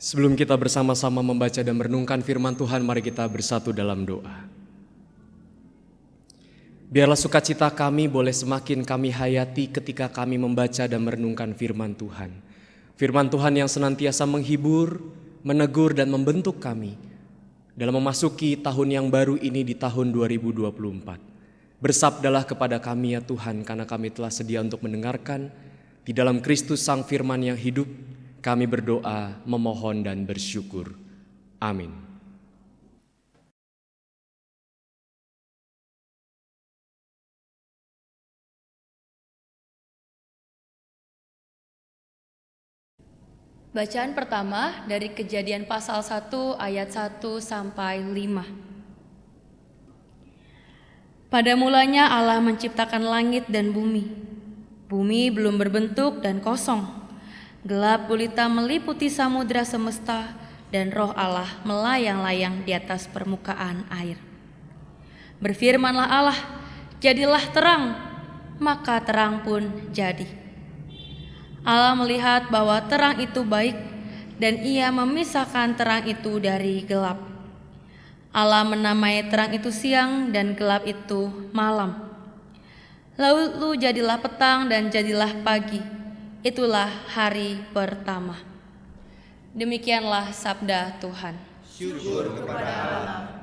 Sebelum kita bersama-sama membaca dan merenungkan firman Tuhan, mari kita bersatu dalam doa. Biarlah sukacita kami boleh semakin kami hayati ketika kami membaca dan merenungkan firman Tuhan. Firman Tuhan yang senantiasa menghibur, menegur dan membentuk kami dalam memasuki tahun yang baru ini di tahun 2024. Bersabdalah kepada kami ya Tuhan, karena kami telah sedia untuk mendengarkan. Di dalam Kristus Sang Firman yang hidup, kami berdoa, memohon dan bersyukur. Amin. Bacaan pertama dari Kejadian pasal 1 ayat 1 sampai 5. Pada mulanya Allah menciptakan langit dan bumi. Bumi belum berbentuk dan kosong. Gelap gulita meliputi samudra semesta dan roh Allah melayang-layang di atas permukaan air. Berfirmanlah Allah, jadilah terang, maka terang pun jadi. Allah melihat bahwa terang itu baik dan ia memisahkan terang itu dari gelap. Allah menamai terang itu siang dan gelap itu malam. Lalu jadilah petang dan jadilah pagi. Itulah hari pertama. Demikianlah sabda Tuhan. Syukur kepada Allah.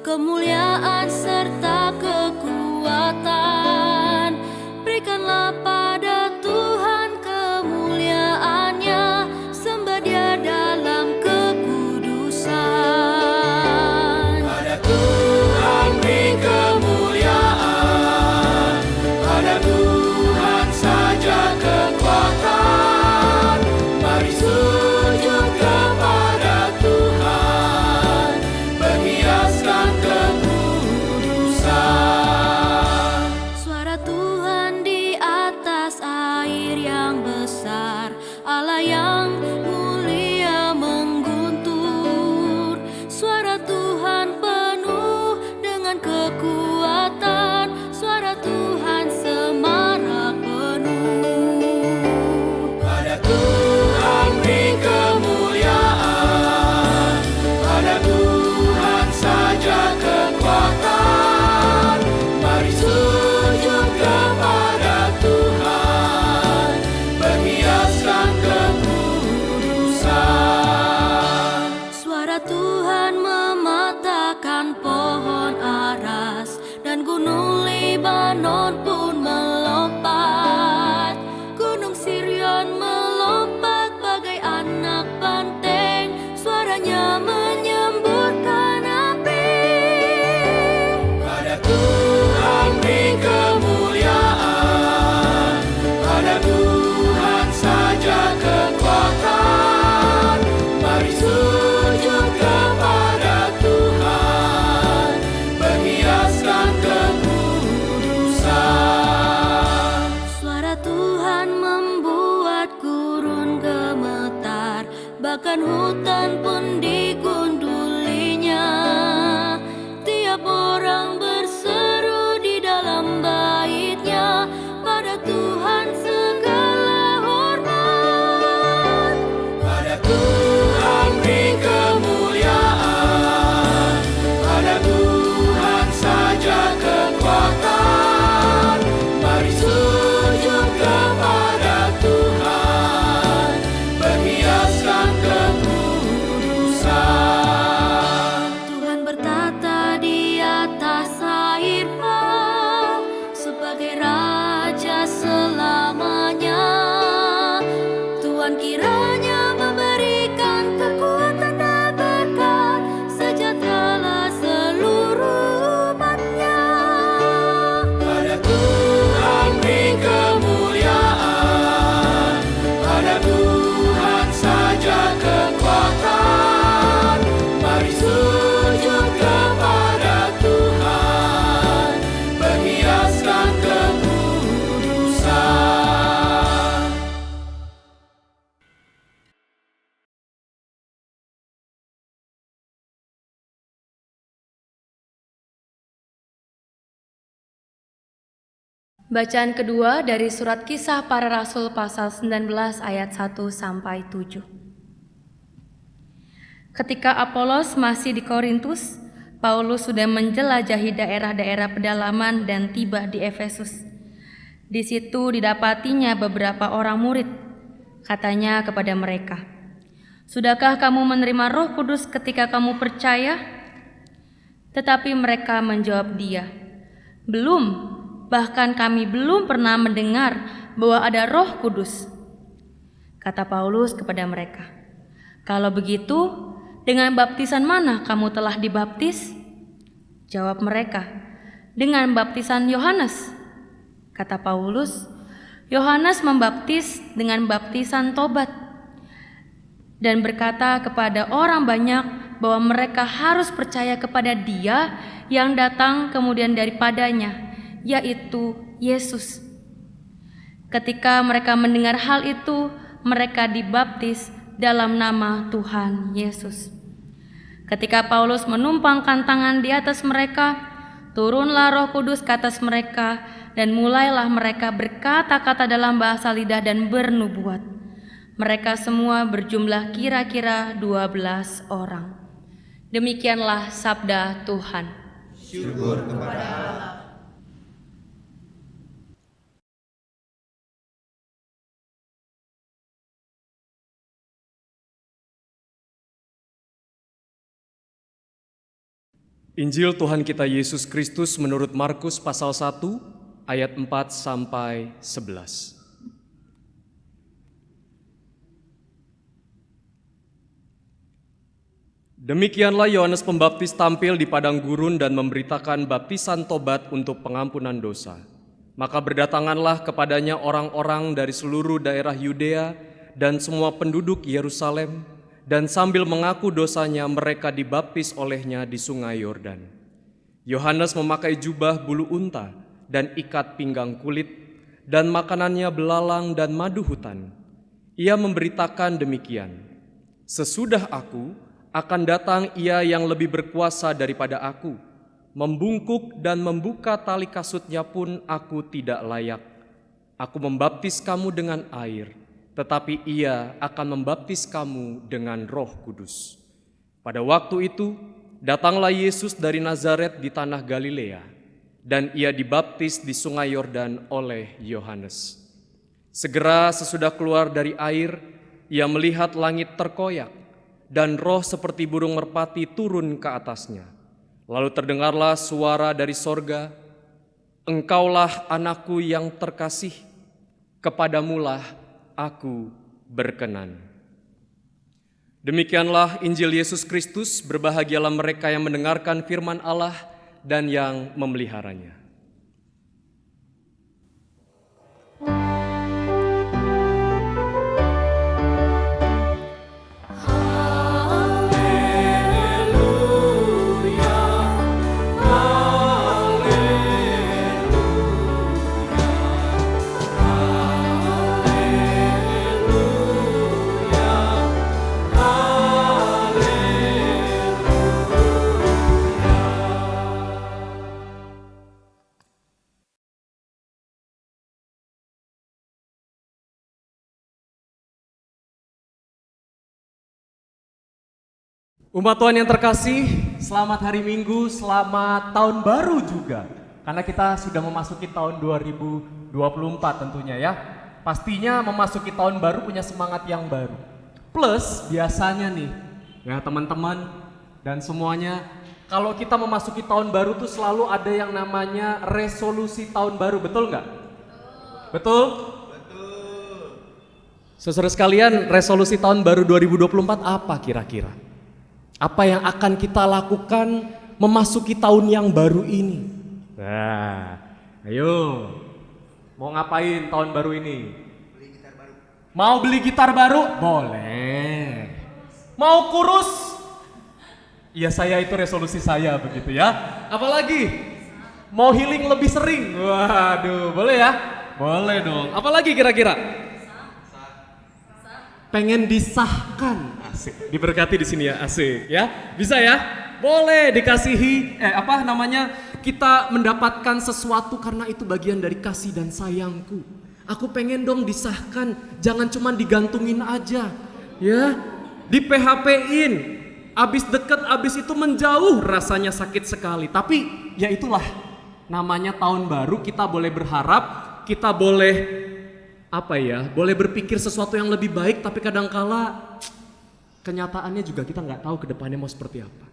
Kemuliaan serta kekuatan, berikanlah pada Tuhan kemuliaan-Nya, sembah Dia dalam kekudusan. Pada Tuhan beri kemuliaan, pada Tuhan saja kekuatan. Mari sujud kepada Tuhan, berhiaskan Suara Tuhan di atas air yang besar, Allah yang mulia mengguntur. Suara Tuhan penuh dengan kekuatan, suara Tuhan semarak penuh. Pada Tuhan beri kemuliaan, pada Tuhan saja kekuatan. Mari sujud kepada Tuhan, berhiaskan kekudusan. Suara Tuhan mematahkan pohon aras, dan gunung Libanon pun melompat. Gunung Sirion melompat bagai anak banteng, suaranya menyemburkan api. Pada Tuhan beri kemuliaan, pada Tuhan saja kekuatan. Mari sujud kepada Tuhan, berhiaskan kekudusan. Suara Tuhan membuat gurun gemetar, bahkan hutan pun digundulinya. Tiap orang berseru di dalam bait-Nya, pada Tuhan segala hormat. Pada Tuhan beri kemuliaan, pada Tuhan saja kekuatan. Mari sujud kepada Tuhan, berhiaskan kekudusan. Bacaan kedua dari surat Kisah Para Rasul pasal 19 ayat 1 sampai 7. Ketika Apolos masih di Korintus, Paulus sudah menjelajahi daerah-daerah pedalaman dan tiba di Efesus. Di situ didapatinya beberapa orang murid. Katanya kepada mereka, "Sudahkah kamu menerima Roh Kudus ketika kamu percaya?" Tetapi mereka menjawab dia, "Belum. Bahkan kami belum pernah mendengar bahwa ada Roh Kudus." Kata Paulus kepada mereka, "Kalau begitu, dengan baptisan mana kamu telah dibaptis?" Jawab mereka, "Dengan baptisan Yohanes." Kata Paulus, "Yohanes membaptis dengan baptisan tobat dan berkata kepada orang banyak bahwa mereka harus percaya kepada Dia yang datang kemudian daripadanya, yaitu Yesus." Ketika mereka mendengar hal itu, mereka dibaptis dalam nama Tuhan Yesus. Ketika Paulus menumpangkan tangan di atas mereka, turunlah Roh Kudus ke atas mereka, dan mulailah mereka berkata-kata dalam bahasa lidah dan bernubuat. Mereka semua berjumlah kira-kira 12 orang. Demikianlah sabda Tuhan. Syukur kepada Allah. Injil Tuhan kita Yesus Kristus menurut Markus pasal 1 ayat 4 sampai 11. Demikianlah Yohanes Pembaptis tampil di padang gurun dan memberitakan baptisan tobat untuk pengampunan dosa. Maka berdatanganlah kepadanya orang-orang dari seluruh daerah Yudea dan semua penduduk Yerusalem, dan sambil mengaku dosanya mereka dibaptis olehnya di sungai Yordan. Yohanes memakai jubah bulu unta dan ikat pinggang kulit, dan makanannya belalang dan madu hutan. Ia memberitakan demikian, "Sesudah aku akan datang Ia yang lebih berkuasa daripada aku. Membungkuk dan membuka tali kasutnya pun aku tidak layak. Aku membaptis kamu dengan air, tetapi Ia akan membaptis kamu dengan Roh Kudus." Pada waktu itu, datanglah Yesus dari Nazaret di tanah Galilea, dan Ia dibaptis di sungai Yordan oleh Yohanes. Segera sesudah keluar dari air, Ia melihat langit terkoyak, dan roh seperti burung merpati turun ke atasnya. Lalu terdengarlah suara dari sorga, "Engkaulah anakku yang terkasih, kepadamulah aku berkenan." Demikianlah Injil Yesus Kristus. Berbahagialah mereka yang mendengarkan firman Allah dan yang memeliharanya. Umat Tuhan yang terkasih, selamat hari Minggu, selamat tahun baru juga. Karena kita sudah memasuki tahun 2024 tentunya ya. Pastinya memasuki tahun baru punya semangat yang baru. Plus biasanya nih, ya teman-teman dan semuanya, kalau kita memasuki tahun baru tuh selalu ada yang namanya resolusi tahun baru, betul nggak? Betul? Saudara sekalian, resolusi tahun baru 2024 apa kira-kira? Apa yang akan kita lakukan memasuki tahun yang baru ini? Nah, ayo. Mau ngapain tahun baru ini? Beli gitar baru. Mau beli gitar baru? Boleh. Mau kurus? Iya, saya itu resolusi saya begitu ya. Apalagi? Mau healing lebih sering? Waduh, boleh ya? Boleh dong. Apalagi kira-kira? Pengen disahkan. Asik. Diberkati di sini ya, asik ya. Bisa ya? Boleh dikasihi kita mendapatkan sesuatu karena itu bagian dari kasih dan sayangku. Aku pengen dong disahkan, jangan cuma digantungin aja. Ya, di PHP-in, abis deket, abis itu menjauh, rasanya sakit sekali. Tapi ya itulah, namanya tahun baru, kita boleh berharap, kita boleh boleh berpikir sesuatu yang lebih baik, tapi kadangkala kenyataannya juga kita nggak tahu ke depannya mau seperti apa.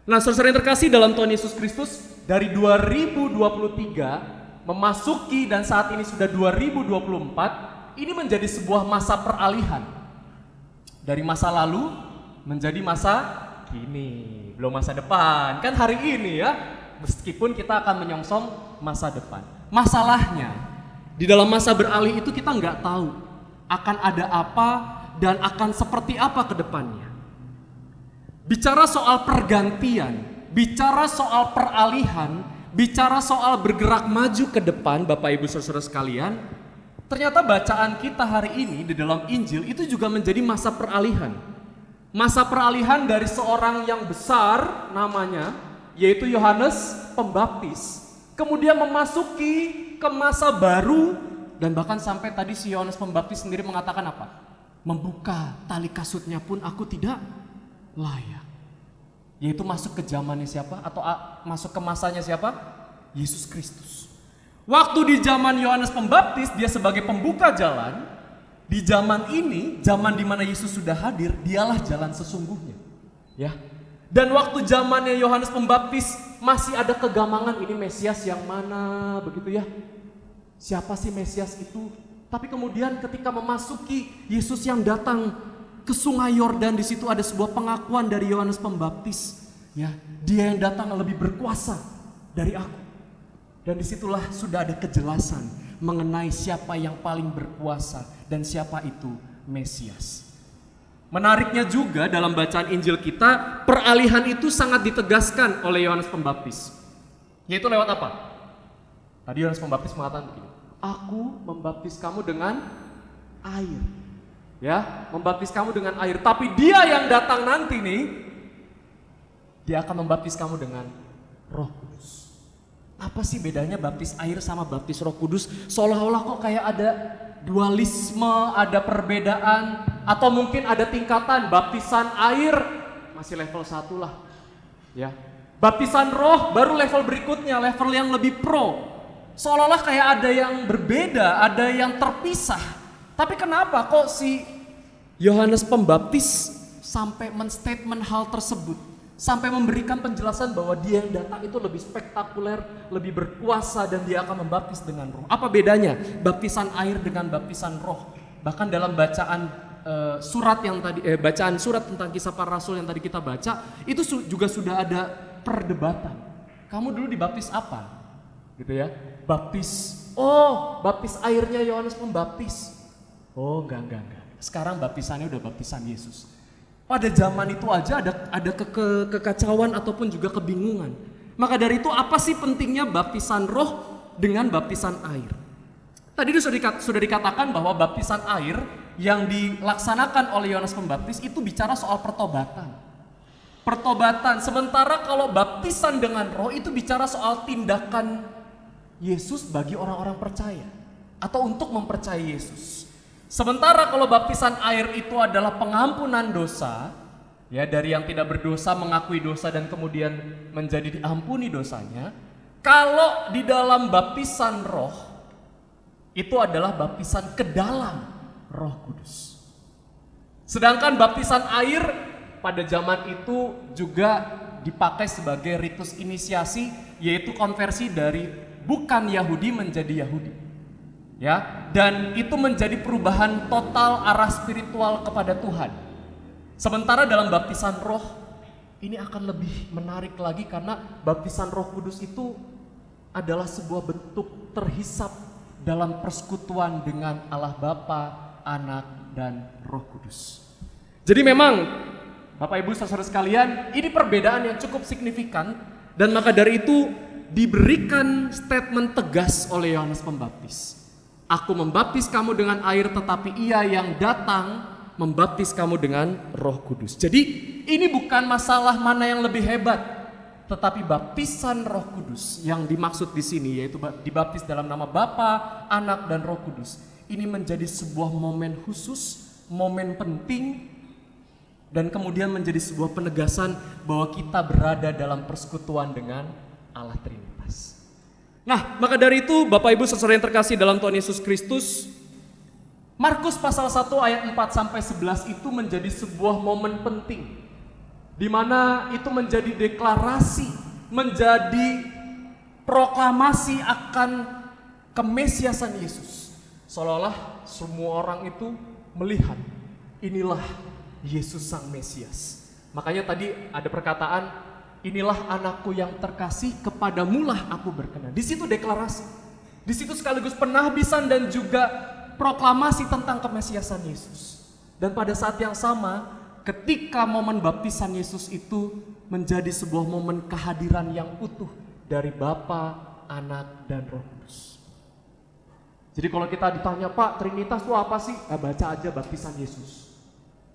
Nah, saudara yang terkasih dalam Tuhan Yesus Kristus, dari 2023 memasuki dan saat ini sudah 2024, ini menjadi sebuah masa peralihan. Dari masa lalu menjadi masa kini, belum masa depan. Kan hari ini ya, meskipun kita akan menyongsong masa depan. Masalahnya, di dalam masa beralih itu kita nggak tahu akan ada apa dan akan seperti apa ke depannya. Bicara soal pergantian, bicara soal peralihan, bicara soal bergerak maju ke depan, Bapak Ibu Saudara sekalian, ternyata bacaan kita hari ini di dalam Injil itu juga menjadi masa peralihan. Masa peralihan dari seorang yang besar namanya, yaitu Yohanes Pembaptis, kemudian memasuki ke masa baru, dan bahkan sampai tadi si Yohanes Pembaptis sendiri mengatakan apa? Membuka tali kasutnya pun aku tidak layak. Yaitu masuk ke zamannya siapa? Atau masuk ke masanya siapa? Yesus Kristus. Waktu di zaman Yohanes Pembaptis dia sebagai pembuka jalan. Di zaman ini, zaman di mana Yesus sudah hadir, dialah jalan sesungguhnya. Ya. Dan waktu zamannya Yohanes Pembaptis masih ada kegamangan, ini Mesias yang mana, begitu ya. Siapa sih Mesias itu? Tapi kemudian ketika memasuki Yesus yang datang ke Sungai Yordan, di situ ada sebuah pengakuan dari Yohanes Pembaptis, ya, dia yang datang lebih berkuasa dari aku. Dan disitulah sudah ada kejelasan mengenai siapa yang paling berkuasa dan siapa itu Mesias. Menariknya juga dalam bacaan Injil kita, peralihan itu sangat ditegaskan oleh Yohanes Pembaptis. Yaitu lewat apa? Tadi Yohanes Pembaptis mengatakan begini, aku membaptis kamu dengan air. Ya, membaptis kamu dengan air. Tapi dia yang datang nanti nih, dia akan membaptis kamu dengan Roh Kudus. Apa sih bedanya baptis air sama baptis Roh Kudus? Seolah-olah kok kayak ada dualisme, ada perbedaan, atau mungkin ada tingkatan. Baptisan air masih level 1 lah. Ya. Baptisan roh baru level berikutnya, level yang lebih pro. Seolah-olah kayak ada yang berbeda, ada yang terpisah. Tapi kenapa kok si Yohanes Pembaptis sampai menstatement hal tersebut? Sampai memberikan penjelasan bahwa dia yang datang itu lebih spektakuler, lebih berkuasa, dan dia akan membaptis dengan roh. Apa bedanya baptisan air dengan baptisan roh? Bahkan dalam bacaan surat yang tadi, bacaan surat tentang kisah para rasul yang tadi kita baca, itu juga sudah ada perdebatan. Kamu dulu dibaptis apa? Gitu ya. Baptis airnya Yohanes Pembaptis. Oh, enggak. Sekarang baptisannya udah baptisan Yesus. Pada zaman itu aja ada kekacauan ataupun juga kebingungan. Maka dari itu apa sih pentingnya baptisan roh dengan baptisan air? Tadi sudah dikatakan bahwa baptisan air yang dilaksanakan oleh Yohanes Pembaptis itu bicara soal pertobatan. Pertobatan, sementara kalau baptisan dengan roh itu bicara soal tindakan Yesus bagi orang-orang percaya atau untuk mempercayai Yesus. Sementara kalau baptisan air itu adalah pengampunan dosa, ya, dari yang tidak berdosa mengakui dosa dan kemudian menjadi diampuni dosanya. Kalau di dalam baptisan roh itu adalah baptisan ke dalam Roh Kudus. Sedangkan baptisan air pada zaman itu juga dipakai sebagai ritus inisiasi, yaitu konversi dari bukan Yahudi menjadi Yahudi. Ya, dan itu menjadi perubahan total arah spiritual kepada Tuhan. Sementara dalam baptisan roh ini akan lebih menarik lagi karena baptisan Roh Kudus itu adalah sebuah bentuk terhisap dalam persekutuan dengan Allah Bapa, Anak, dan Roh Kudus. Jadi memang Bapak Ibu saudara sekalian, ini perbedaan yang cukup signifikan, dan maka dari itu diberikan statement tegas oleh Yohanes Pembaptis. Aku membaptis kamu dengan air, tetapi ia yang datang membaptis kamu dengan Roh Kudus. Jadi ini bukan masalah mana yang lebih hebat, tetapi baptisan Roh Kudus yang dimaksud di sini yaitu dibaptis dalam nama Bapa, Anak, dan Roh Kudus. Ini menjadi sebuah momen khusus, momen penting, dan kemudian menjadi sebuah penegasan bahwa kita berada dalam persekutuan dengan Allah Trinitas. Nah, maka dari itu Bapak Ibu saudara yang terkasih dalam Tuhan Yesus Kristus, Markus pasal 1 ayat 4 sampai 11 itu menjadi sebuah momen penting, di mana itu menjadi deklarasi, menjadi proklamasi akan kemesiasan Yesus. Seolah-olah semua orang itu melihat, inilah Yesus Sang Mesias. Makanya tadi ada perkataan, inilah anakku yang terkasih, kepadamulah aku berkenan. Di situ deklarasi, di situ sekaligus penahbisan dan juga proklamasi tentang kemesiasan Yesus. Dan pada saat yang sama, ketika momen baptisan Yesus itu menjadi sebuah momen kehadiran yang utuh dari Bapa, Anak, dan Roh Kudus. Jadi kalau kita ditanya, Pak, Trinitas itu apa sih? Baca aja baptisan Yesus.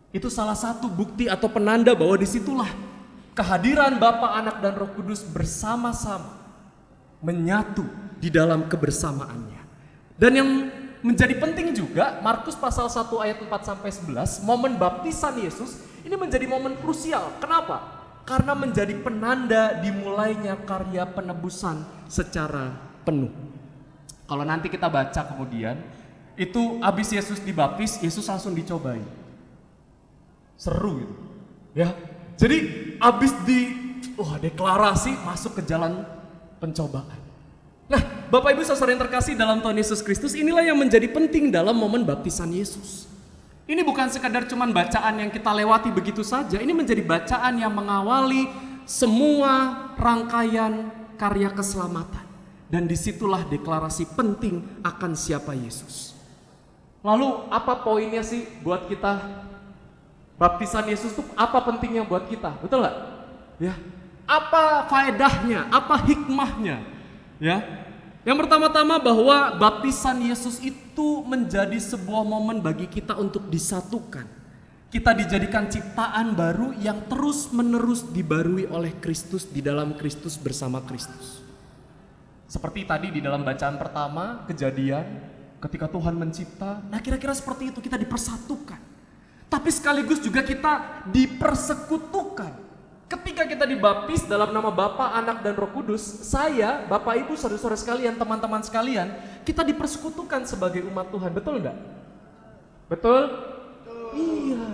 Itu salah satu bukti atau penanda bahwa disitulah kehadiran Bapa, Anak, dan Roh Kudus bersama-sama menyatu di dalam kebersamaannya. Dan yang menjadi penting juga, Markus pasal 1 ayat 4 sampai 11, momen baptisan Yesus ini menjadi momen krusial. Kenapa? Karena menjadi penanda dimulainya karya penebusan secara penuh. Kalau nanti kita baca kemudian, itu habis Yesus dibaptis, Yesus langsung dicobai. Seru gitu. Ya. Jadi habis deklarasi masuk ke jalan pencobaan. Nah, Bapak Ibu saudara yang terkasih dalam Tuhan Yesus Kristus, inilah yang menjadi penting dalam momen baptisan Yesus. Ini bukan sekadar cuman bacaan yang kita lewati begitu saja, ini menjadi bacaan yang mengawali semua rangkaian karya keselamatan. Dan disitulah deklarasi penting akan siapa Yesus. Lalu apa poinnya sih buat kita? Baptisan Yesus itu apa pentingnya buat kita? Betul nggak? Ya. Apa faedahnya? Apa hikmahnya? Ya. Yang pertama-tama bahwa baptisan Yesus itu menjadi sebuah momen bagi kita untuk disatukan. Kita dijadikan ciptaan baru yang terus-menerus dibarui oleh Kristus di dalam Kristus bersama Kristus. Seperti tadi di dalam bacaan pertama, Kejadian, ketika Tuhan mencipta, nah kira-kira seperti itu, kita dipersatukan. Tapi sekaligus juga kita dipersekutukan. Ketika kita dibaptis dalam nama Bapa, Anak, dan Roh Kudus, saya, Bapak Ibu, saudara-saudara sekalian, teman-teman sekalian, kita dipersekutukan sebagai umat Tuhan, betul enggak? Betul? Iya.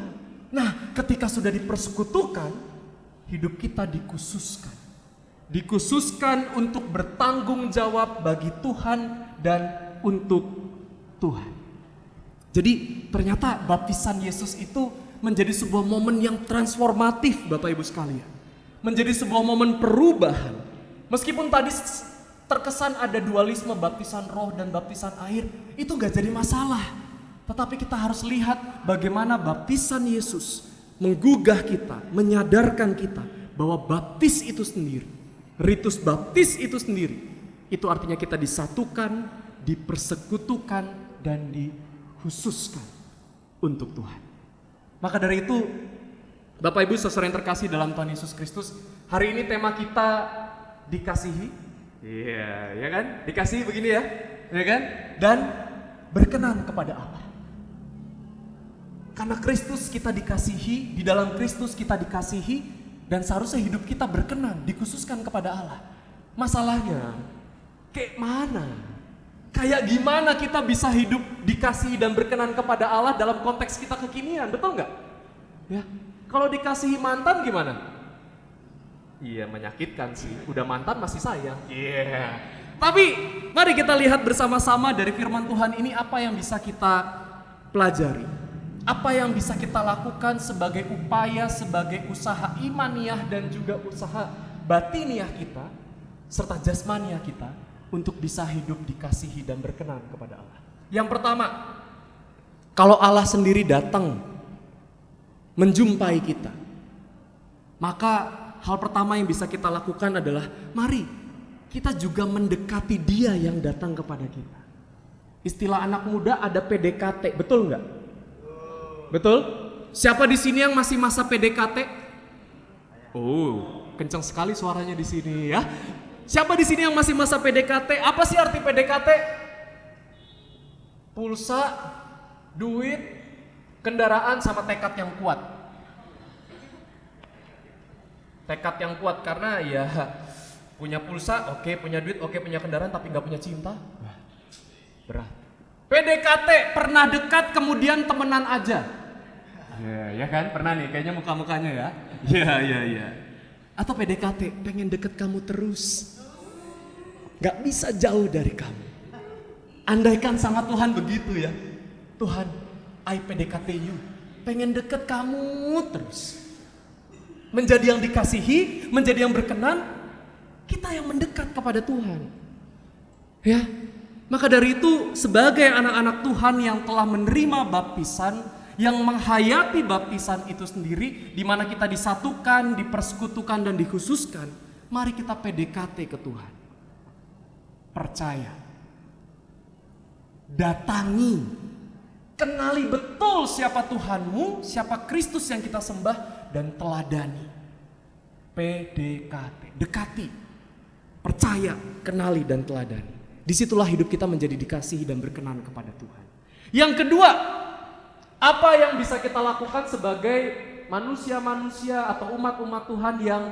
Nah, ketika sudah dipersekutukan, hidup kita dikhususkan. Dikhususkan untuk bertanggung jawab bagi Tuhan dan untuk Tuhan. Jadi ternyata baptisan Yesus itu menjadi sebuah momen yang transformatif Bapak Ibu sekalian. Menjadi sebuah momen perubahan. Meskipun tadi terkesan ada dualisme baptisan roh dan baptisan air, itu gak jadi masalah. Tetapi kita harus lihat bagaimana baptisan Yesus menggugah kita, menyadarkan kita bahwa baptis itu sendiri, ritus baptis itu sendiri, itu artinya kita disatukan, dipersekutukan, dan dikhususkan untuk Tuhan. Maka dari itu, Bapak Ibu saudara yang terkasih dalam Tuhan Yesus Kristus, hari ini tema kita dikasihi. Iya, ya kan? Dikasihi begini ya, ya kan? Dan berkenan kepada Allah. Karena Kristus kita dikasihi, di dalam Kristus kita dikasihi, dan seharusnya hidup kita berkenan, dikhususkan kepada Allah. Masalahnya, kayak mana? Kayak gimana kita bisa hidup dikasihi dan berkenan kepada Allah dalam konteks kita kekinian, betul nggak? Ya, kalau dikasihi mantan gimana? Iya, menyakitkan sih. Udah mantan masih sayang. Iya. Tapi mari kita lihat bersama-sama dari firman Tuhan ini apa yang bisa kita pelajari. Apa yang bisa kita lakukan sebagai upaya, sebagai usaha imaniah dan juga usaha batiniah kita, serta jasmaniah kita, untuk bisa hidup dikasihi dan berkenan kepada Allah. Yang pertama, kalau Allah sendiri datang menjumpai kita, maka hal pertama yang bisa kita lakukan adalah mari kita juga mendekati Dia yang datang kepada kita. Istilah anak muda ada PDKT, betul nggak? Betul? Siapa di sini yang masih masa PDKT? Oh, kencang sekali suaranya di sini ya. Siapa di sini yang masih masa PDKT? Apa sih arti PDKT? Pulsa, duit, kendaraan sama tekad yang kuat. Tekad yang kuat karena ya punya pulsa, oke, punya duit, oke, punya kendaraan, tapi nggak punya cinta. Berat. PDKT pernah dekat kemudian temenan aja. Ya kan, pernah nih, kayaknya muka-mukanya ya. Iya. Atau PDKT pengen deket kamu terus, nggak bisa jauh dari kamu. Andaikan sama Tuhan begitu ya, Tuhan, I PDKT you, pengen deket kamu terus. Menjadi yang dikasihi, menjadi yang berkenan, kita yang mendekat kepada Tuhan. Ya, maka dari itu sebagai anak-anak Tuhan yang telah menerima baptisan, yang menghayati baptisan itu sendiri, di mana kita disatukan, dipersekutukan dan dikhususkan, mari kita PDKT ke Tuhan. Percaya, datangi, kenali betul siapa Tuhanmu, siapa Kristus yang kita sembah, dan teladani. PDKT, dekati, percaya, kenali, dan teladani. Disitulah hidup kita menjadi dikasihi dan berkenan kepada Tuhan. Yang kedua, apa yang bisa kita lakukan sebagai manusia-manusia atau umat-umat Tuhan yang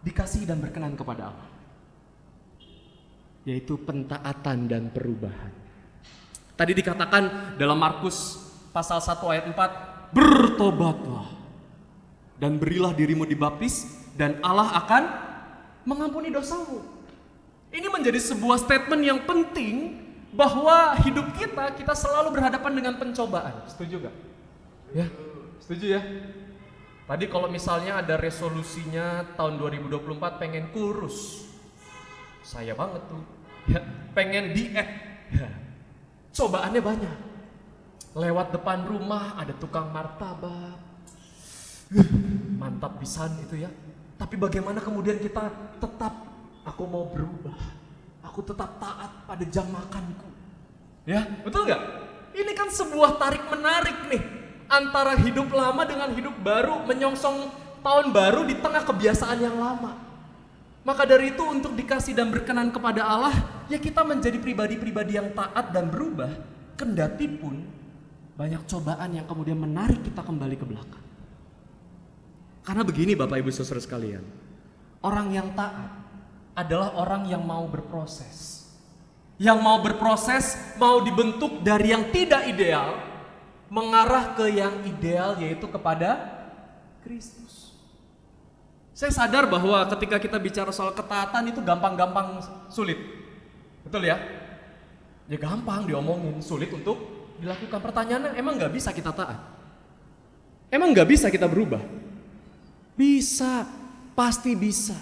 dikasihi dan berkenan kepada Allah? Yaitu pentaatan dan perubahan. Tadi dikatakan dalam Markus pasal 1 ayat 4, bertobatlah dan berilah dirimu dibaptis dan Allah akan mengampuni dosamu. Ini menjadi sebuah statement yang penting bahwa hidup kita selalu berhadapan dengan pencobaan. Setuju gak? Ya, setuju ya. Tadi kalau misalnya ada resolusinya tahun 2024 pengen kurus, saya banget tuh. Ya, pengen diet. Ya. Cobaannya banyak. Lewat depan rumah ada tukang martabak. Mantap pisan itu ya. Tapi bagaimana kemudian kita tetap, aku mau berubah, aku tetap taat pada jam makanku. Ya, betul gak? Ini kan sebuah tarik menarik nih, antara hidup lama dengan hidup baru, menyongsong tahun baru di tengah kebiasaan yang lama. Maka dari itu untuk dikasih dan berkenan kepada Allah, ya kita menjadi pribadi-pribadi yang taat dan berubah, kendati pun banyak cobaan yang kemudian menarik kita kembali ke belakang. Karena begini Bapak Ibu Saudara sekalian, orang yang taat adalah orang yang mau berproses. Yang mau berproses, mau dibentuk dari yang tidak ideal, mengarah ke yang ideal, yaitu kepada Kristus. Saya sadar bahwa ketika kita bicara soal ketaatan itu gampang-gampang sulit. Betul ya? Ya gampang diomongin, sulit untuk dilakukan. Pertanyaannya, emang gak bisa kita taat? Emang gak bisa kita berubah? Bisa, pasti bisa.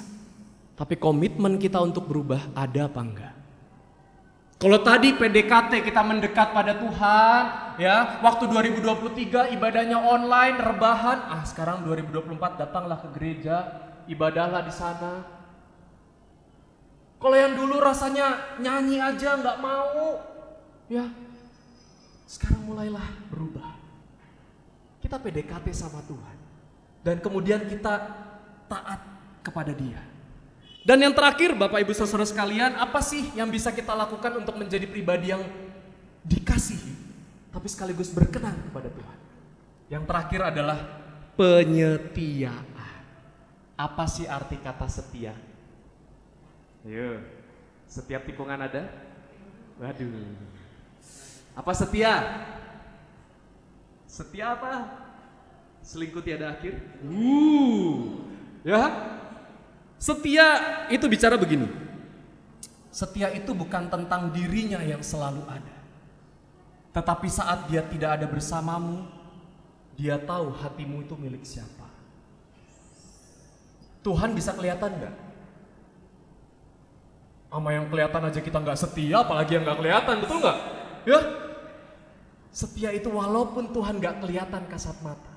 Tapi komitmen kita untuk berubah ada apa enggak? Kalau tadi PDKT kita mendekat pada Tuhan, ya, waktu 2023 ibadahnya online, rebahan, sekarang 2024 datanglah ke gereja, ibadahlah di sana. Kalau yang dulu rasanya nyanyi aja nggak mau, ya, sekarang mulailah berubah. Kita PDKT sama Tuhan, dan kemudian kita taat kepada Dia. Dan yang terakhir Bapak Ibu Saudara sekalian, apa sih yang bisa kita lakukan untuk menjadi pribadi yang dikasihi tapi sekaligus berkenan kepada Tuhan? Yang terakhir adalah penyetiaan. Apa sih arti kata setia? Ayo, setiap tikungan ada? Waduh. Apa setia? Setia apa? Selingkuh tiada akhir? Ya. Setia itu bicara begini. Setia itu bukan tentang dirinya yang selalu ada. Tetapi saat dia tidak ada bersamamu, dia tahu hatimu itu milik siapa. Tuhan bisa kelihatan gak? Sama yang kelihatan aja kita gak setia, apalagi yang gak kelihatan, betul gak? Ya? Setia itu walaupun Tuhan gak kelihatan kasat mata,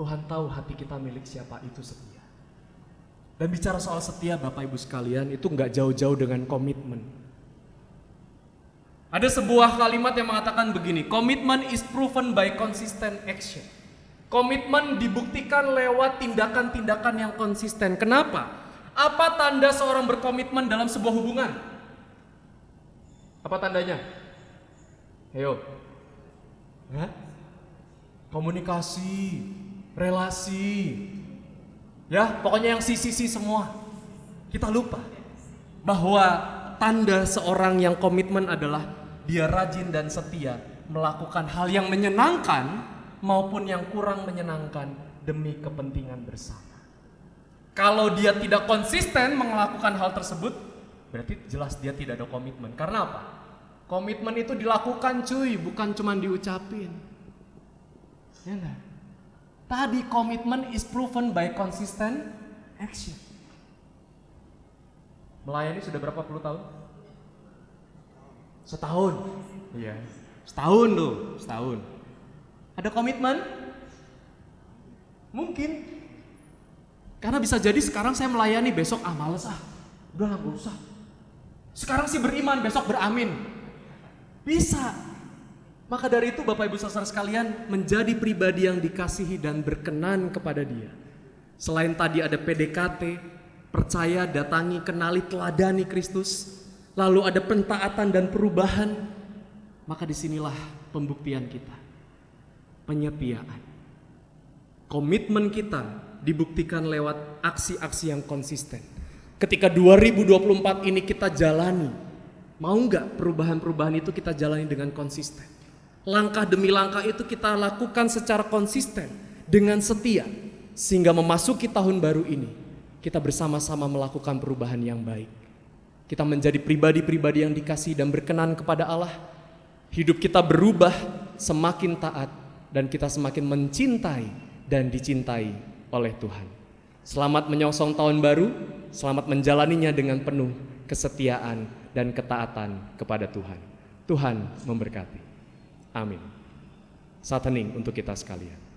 Tuhan tahu hati kita milik siapa, itu setia. Dan bicara soal setia Bapak Ibu sekalian, itu gak jauh-jauh dengan komitmen. Ada sebuah kalimat yang mengatakan begini, commitment is proven by consistent action. Komitmen dibuktikan lewat tindakan-tindakan yang konsisten. Kenapa? Apa tanda seorang berkomitmen dalam sebuah hubungan? Apa tandanya? Ayo. Hah? Komunikasi, relasi. Ya, pokoknya yang sisi-sisi semua. Kita lupa bahwa tanda seorang yang komitmen adalah dia rajin dan setia melakukan hal yang menyenangkan maupun yang kurang menyenangkan demi kepentingan bersama. Kalau dia tidak konsisten melakukan hal tersebut, berarti jelas dia tidak ada komitmen. Karena apa? Komitmen itu dilakukan cuy, bukan cuma diucapin. Ya enggak? Tadi komitmen is proven by consistent action. Melayani sudah berapa puluh tahun? Setahun. Iya. Setahun loh, setahun. Ada komitmen? Mungkin. Karena bisa jadi sekarang saya melayani, besok males udah lah gak usah. Sekarang sih beriman, besok beramin. Bisa. Maka dari itu Bapak Ibu Saudara sekalian, menjadi pribadi yang dikasihi dan berkenan kepada Dia. Selain tadi ada PDKT, percaya, datangi, kenali, teladani Kristus, lalu ada pentaatan dan perubahan, maka disinilah pembuktian kita. Penyetiaan. Komitmen kita dibuktikan lewat aksi-aksi yang konsisten. Ketika 2024 ini kita jalani, mau nggak perubahan-perubahan itu kita jalani dengan konsisten? Langkah demi langkah itu kita lakukan secara konsisten, dengan setia, sehingga memasuki tahun baru ini, kita bersama-sama melakukan perubahan yang baik. Kita menjadi pribadi-pribadi yang dikasihi dan berkenan kepada Allah. Hidup kita berubah, semakin taat, dan kita semakin mencintai dan dicintai oleh Tuhan. Selamat menyongsong tahun baru, selamat menjalaninya dengan penuh kesetiaan dan ketaatan kepada Tuhan. Tuhan memberkati. Amin. Saat hening untuk kita sekalian.